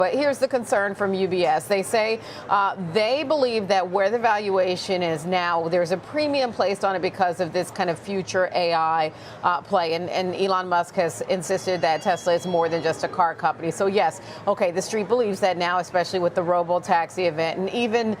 But here's the concern from UBS. They say they believe that where the valuation is now, there's a premium placed on it because of this kind of future AI play. And Elon Musk has insisted that Tesla is more than just a car company. So, yes, OK, the street believes that now, especially with the robo-taxi event, and even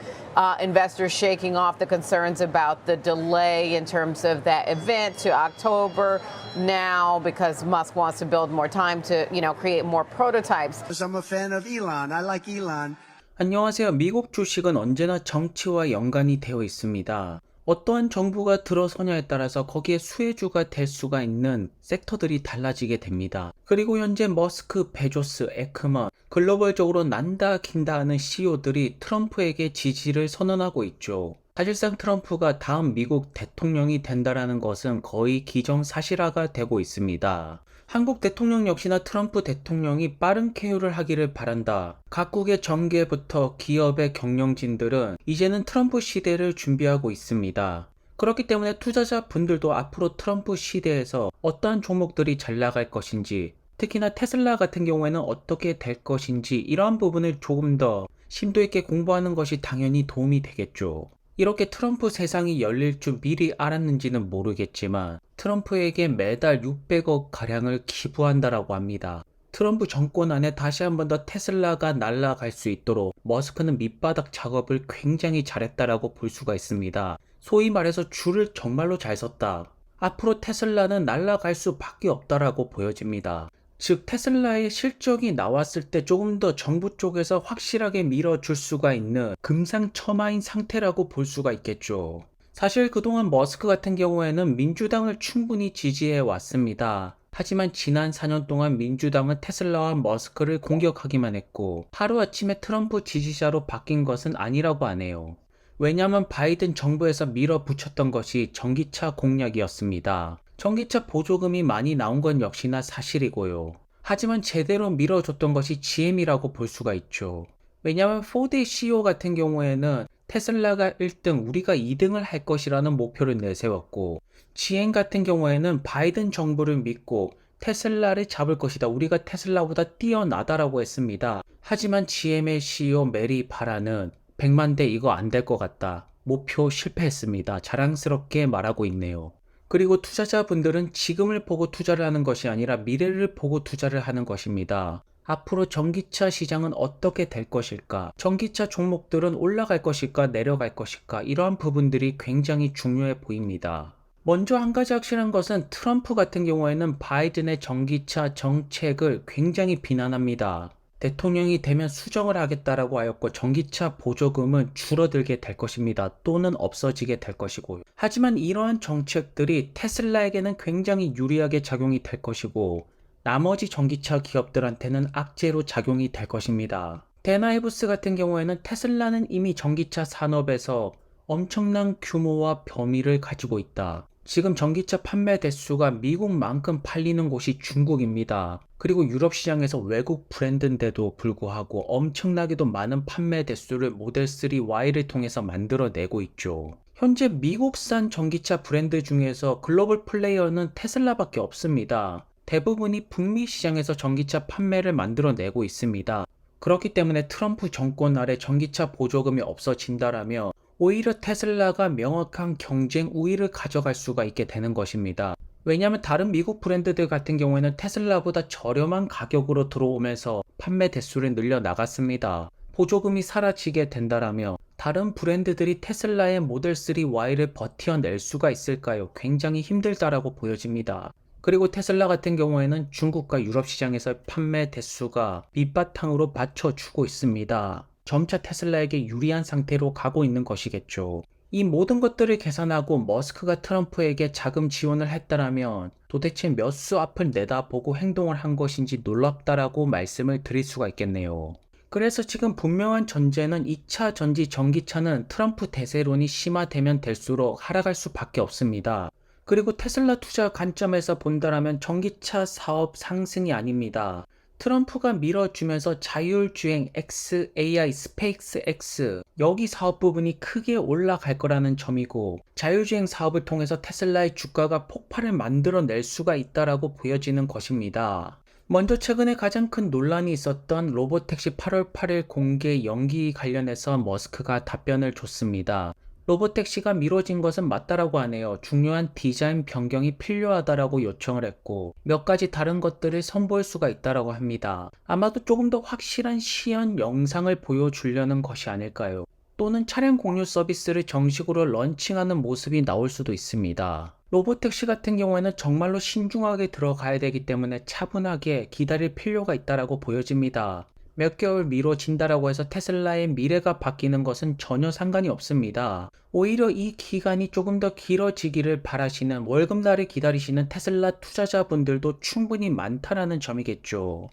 investors shaking off the concerns about the delay in terms of that event to October now because Musk wants to build more time to, create more prototypes. I'm a fan of Elon. I like Elon. 안녕하세요. 미국 주식은 언제나 정치와 연관이 되어 있습니다. 어떠한 정부가 들어서냐에 따라서 거기에 수혜주가 될 수가 있는 섹터들이 달라지게 됩니다. 그리고 현재 머스크, 베조스, 에크먼, 글로벌적으로 난다 긴다 하는 CEO들이 트럼프에게 지지를 선언하고 있죠. 사실상 트럼프가 다음 미국 대통령이 된다라는 것은 거의 기정사실화가 되고 있습니다. 한국 대통령 역시나 트럼프 대통령이 빠른 쾌유를 하기를 바란다. 각국의 정계부터 기업의 경영진들은 이제는 트럼프 시대를 준비하고 있습니다. 그렇기 때문에 투자자분들도 앞으로 트럼프 시대에서 어떠한 종목들이 잘 나갈 것인지, 특히나 테슬라 같은 경우에는 어떻게 될 것인지 이러한 부분을 조금 더 심도 있게 공부하는 것이 당연히 도움이 되겠죠. 이렇게 트럼프 세상이 열릴 줄 미리 알았는지는 모르겠지만 트럼프에게 매달 600억 가량을 기부한다라고 합니다. 트럼프 정권 안에 다시 한 번 더 테슬라가 날아갈 수 있도록 머스크는 밑바닥 작업을 굉장히 잘했다라고 볼 수가 있습니다. 소위 말해서 줄을 정말로 잘 섰다. 앞으로 테슬라는 날아갈 수밖에 없다라고 보여집니다. 즉 테슬라의 실적이 나왔을 때 조금 더 정부 쪽에서 확실하게 밀어줄 수가 있는 금상첨화인 상태라고 볼 수가 있겠죠. 사실 그동안 머스크 같은 경우에는 민주당을 충분히 지지해 왔습니다. 하지만 지난 4년 동안 민주당은 테슬라와 머스크를 공격하기만 했고 하루아침에 트럼프 지지자로 바뀐 것은 아니라고 하네요. 왜냐하면 바이든 정부에서 밀어붙였던 것이 전기차 공약이었습니다. 전기차 보조금이 많이 나온 건 역시나 사실이고요. 하지만 제대로 밀어줬던 것이 GM이라고 볼 수가 있죠. 왜냐하면 포드의 CEO 같은 경우에는 테슬라가 1등, 우리가 2등을 할 것이라는 목표를 내세웠고 GM 같은 경우에는 바이든 정부를 믿고 테슬라를 잡을 것이다. 우리가 테슬라보다 뛰어나다라고 했습니다. 하지만 GM의 CEO 메리 바라는 100만 대 이거 안 될 것 같다. 목표 실패했습니다. 자랑스럽게 말하고 있네요. 그리고 투자자분들은 지금을 보고 투자를 하는 것이 아니라 미래를 보고 투자를 하는 것입니다. 앞으로 전기차 시장은 어떻게 될 것일까? 전기차 종목들은 올라갈 것일까? 내려갈 것일까? 이러한 부분들이 굉장히 중요해 보입니다. 먼저 한 가지 확실한 것은 트럼프 같은 경우에는 바이든의 전기차 정책을 굉장히 비난합니다. 대통령이 되면 수정을 하겠다라고 하였고 전기차 보조금은 줄어들게 될 것입니다. 또는 없어지게 될 것이고요. 하지만 이러한 정책들이 테슬라에게는 굉장히 유리하게 작용이 될 것이고 나머지 전기차 기업들한테는 악재로 작용이 될 것입니다. 데나헤브스 같은 경우에는 테슬라는 이미 전기차 산업에서 엄청난 규모와 범위를 가지고 있다. 지금 전기차 판매 대수가 미국만큼 팔리는 곳이 중국입니다. 그리고 유럽 시장에서 외국 브랜드인데도 불구하고 엄청나게도 많은 판매 대수를 모델 3Y를 통해서 만들어내고 있죠. 현재 미국산 전기차 브랜드 중에서 글로벌 플레이어는 테슬라밖에 없습니다. 대부분이 북미 시장에서 전기차 판매를 만들어내고 있습니다. 그렇기 때문에 트럼프 정권 아래 전기차 보조금이 없어진다라면 오히려 테슬라가 명확한 경쟁 우위를 가져갈 수가 있게 되는 것입니다. 왜냐하면 다른 미국 브랜드들 같은 경우에는 테슬라보다 저렴한 가격으로 들어오면서 판매 대수를 늘려나갔습니다. 보조금이 사라지게 된다라면 다른 브랜드들이 테슬라의 모델 3Y를 버텨낼 수가 있을까요? 굉장히 힘들다라고 보여집니다. 그리고 테슬라 같은 경우에는 중국과 유럽 시장에서 판매 대수가 밑바탕으로 받쳐주고 있습니다. 점차 테슬라에게 유리한 상태로 가고 있는 것이겠죠. 이 모든 것들을 계산하고 머스크가 트럼프에게 자금 지원을 했다라면 도대체 몇 수 앞을 내다보고 행동을 한 것인지 놀랍다라고 말씀을 드릴 수가 있겠네요. 그래서 지금 분명한 전제는 2차 전지 전기차는 트럼프 대세론이 심화되면 될수록 하락할 수밖에 없습니다. 그리고 테슬라 투자 관점에서 본다라면 전기차 사업 상승이 아닙니다. 트럼프가 밀어주면서 자율주행 X, AI, 스페이스 X 여기 사업 부분이 크게 올라갈 거라는 점이고 자율주행 사업을 통해서 테슬라의 주가가 폭발을 만들어낼 수가 있다라고 보여지는 것입니다. 먼저 최근에 가장 큰 논란이 있었던 로보택시 8월 8일 공개 연기 관련해서 머스크가 답변을 줬습니다. 로보택시가 미뤄진 것은 맞다라고 하네요. 중요한 디자인 변경이 필요하다라고 요청을 했고 몇 가지 다른 것들을 선보일 수가 있다라고 합니다. 아마도 조금 더 확실한 시연 영상을 보여주려는 것이 아닐까요? 또는 차량 공유 서비스를 정식으로 런칭하는 모습이 나올 수도 있습니다. 로보택시 같은 경우에는 정말로 신중하게 들어가야 되기 때문에 차분하게 기다릴 필요가 있다라고 보여집니다. 몇 개월 미뤄진다라고 해서 테슬라의 미래가 바뀌는 것은 전혀 상관이 없습니다. 오히려 이 기간이 조금 더 길어지기를 바라시는 월급날을 기다리시는 테슬라 투자자분들도 충분히 많다라는 점이겠죠.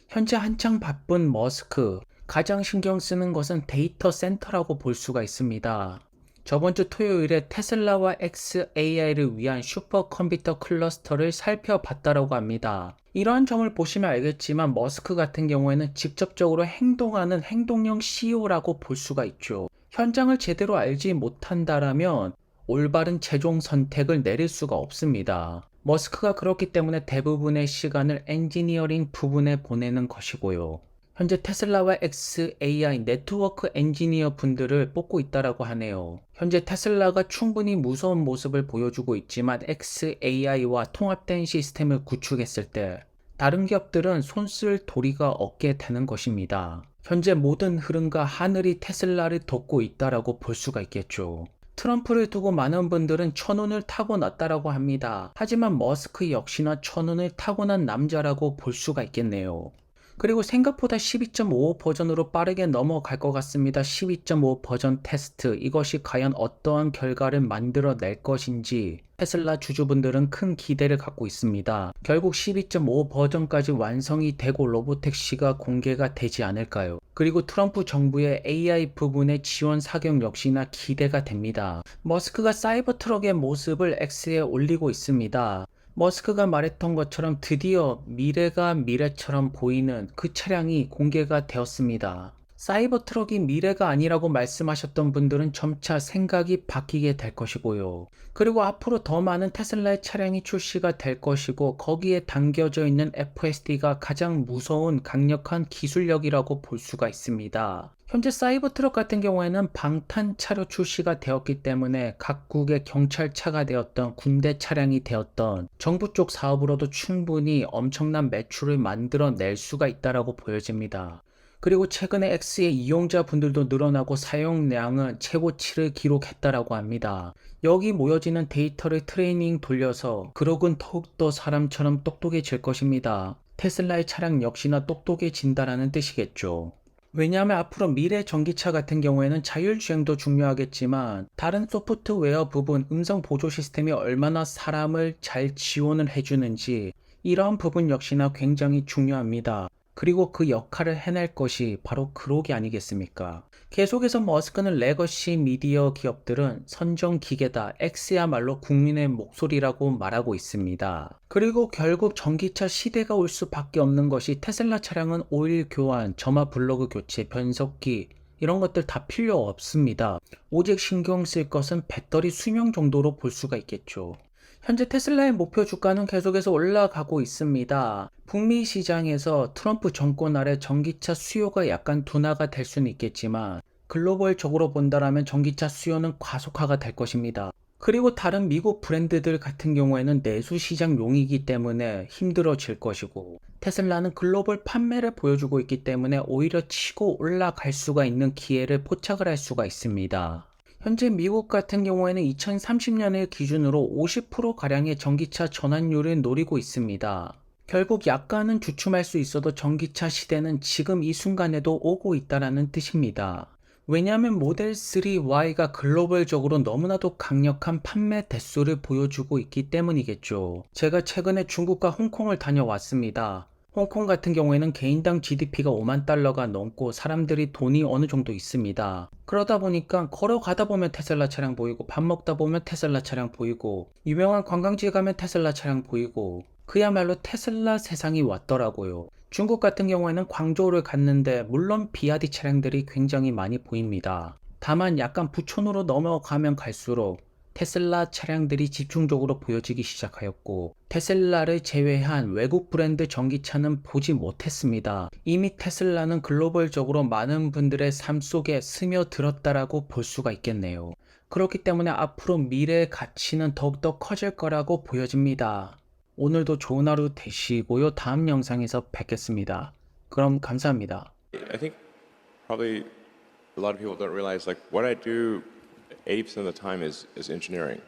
현재 한창 바쁜 머스크, 가장 신경 쓰는 것은 데이터 센터라고 볼 수가 있습니다. 저번 주 토요일에 테슬라와 xAI를 위한 슈퍼컴퓨터 클러스터를 살펴봤다라고 합니다. 이러한 점을 보시면 알겠지만 머스크 같은 경우에는 직접적으로 행동하는 행동형 CEO라고 볼 수가 있죠. 현장을 제대로 알지 못한다라면 올바른 최종 선택을 내릴 수가 없습니다. 머스크가 그렇기 때문에 대부분의 시간을 엔지니어링 부분에 보내는 것이고요. 현재 테슬라와 xAI 네트워크 엔지니어 분들을 뽑고 있다라고 하네요. 현재 테슬라가 충분히 무서운 모습을 보여주고 있지만 xAI와 통합된 시스템을 구축했을 때 다른 기업들은 손쓸 도리가 없게 되는 것입니다. 현재 모든 흐름과 하늘이 테슬라를 돕고 있다라고 볼 수가 있겠죠. 트럼프를 두고 많은 분들은 천운을 타고났다라고 합니다. 하지만 머스크 역시나 천운을 타고난 남자라고 볼 수가 있겠네요. 그리고 생각보다 12.5 버전으로 빠르게 넘어갈 것 같습니다. 12.5 버전 테스트, 이것이 과연 어떠한 결과를 만들어낼 것인지 테슬라 주주분들은 큰 기대를 갖고 있습니다. 결국 12.5 버전까지 완성이 되고 로보택시가 공개가 되지 않을까요? 그리고 트럼프 정부의 AI 부분의 지원 사격 역시나 기대가 됩니다. 머스크가 사이버 트럭의 모습을 X에 올리고 있습니다. 머스크가 말했던 것처럼 드디어 미래가 미래처럼 보이는 그 차량이 공개가 되었습니다. 사이버 트럭이 미래가 아니라고 말씀하셨던 분들은 점차 생각이 바뀌게 될 것이고요. 그리고 앞으로 더 많은 테슬라의 차량이 출시가 될 것이고 거기에 담겨져 있는 FSD가 가장 무서운 강력한 기술력이라고 볼 수가 있습니다. 현재 사이버 트럭 같은 경우에는 방탄차로 출시가 되었기 때문에 각국의 경찰차가 되었던 군대 차량이 되었던 정부 쪽 사업으로도 충분히 엄청난 매출을 만들어낼 수가 있다고 보여집니다. 그리고 최근에 X의 이용자 분들도 늘어나고 사용량은 최고치를 기록했다라고 합니다. 여기 모여지는 데이터를 트레이닝 돌려서 그lok은 더욱더 사람처럼 똑똑해질 것입니다. 테슬라의 차량 역시나 똑똑해진다라는 뜻이겠죠. 왜냐하면 앞으로 미래 전기차 같은 경우에는 자율주행도 중요하겠지만 다른 소프트웨어 부분, 음성 보조 시스템이 얼마나 사람을 잘 지원을 해주는지 이러한 부분 역시나 굉장히 중요합니다. 그리고 그 역할을 해낼 것이 바로 그록이 아니겠습니까? 계속해서 머스크는 레거시 미디어 기업들은 선정 기계다, X야말로 국민의 목소리라고 말하고 있습니다. 그리고 결국 전기차 시대가 올 수밖에 없는 것이 테슬라 차량은 오일 교환, 점화 블로그 교체, 변속기 이런 것들 다 필요 없습니다. 오직 신경 쓸 것은 배터리 수명 정도로 볼 수가 있겠죠. 현재 테슬라의 목표 주가는 계속해서 올라가고 있습니다. 북미 시장에서 트럼프 정권 아래 전기차 수요가 약간 둔화가 될 수는 있겠지만 글로벌적으로 본다라면 전기차 수요는 과속화가 될 것입니다. 그리고 다른 미국 브랜드들 같은 경우에는 내수 시장용이기 때문에 힘들어질 것이고 테슬라는 글로벌 판매를 보여주고 있기 때문에 오히려 치고 올라갈 수가 있는 기회를 포착을 할 수가 있습니다. 현재 미국 같은 경우에는 2030년을 기준으로 50%가량의 전기차 전환율을 노리고 있습니다. 결국 약간은 주춤할 수 있어도 전기차 시대는 지금 이 순간에도 오고 있다는 뜻입니다. 왜냐하면 모델 3Y가 글로벌적으로 너무나도 강력한 판매 대수를 보여주고 있기 때문이겠죠. 제가 최근에 중국과 홍콩을 다녀왔습니다. 홍콩 같은 경우에는 개인당 GDP가 5만 달러가 넘고 사람들이 돈이 어느 정도 있습니다. 그러다 보니까 걸어가다 보면 테슬라 차량 보이고 밥 먹다 보면 테슬라 차량 보이고 유명한 관광지에 가면 테슬라 차량 보이고 그야말로 테슬라 세상이 왔더라고요. 중국 같은 경우에는 광저우를 갔는데 물론 비아디 차량들이 굉장히 많이 보입니다. 다만 약간 부촌으로 넘어가면 갈수록 테슬라 차량들이 집중적으로 보여지기 시작하였고 테슬라를 제외한 외국 브랜드 전기차는 보지 못했습니다. 이미 테슬라는 글로벌적으로 많은 분들의 삶 속에 스며들었다라고 볼 수가 있겠네요. 그렇기 때문에 앞으로 미래의 가치는 더욱더 커질 거라고 보여집니다. 오늘도 좋은 하루 되시고요. 다음 영상에서 뵙겠습니다. 그럼 감사합니다. I think probably a lot of people don't realize like what I do 80% of the time is engineering.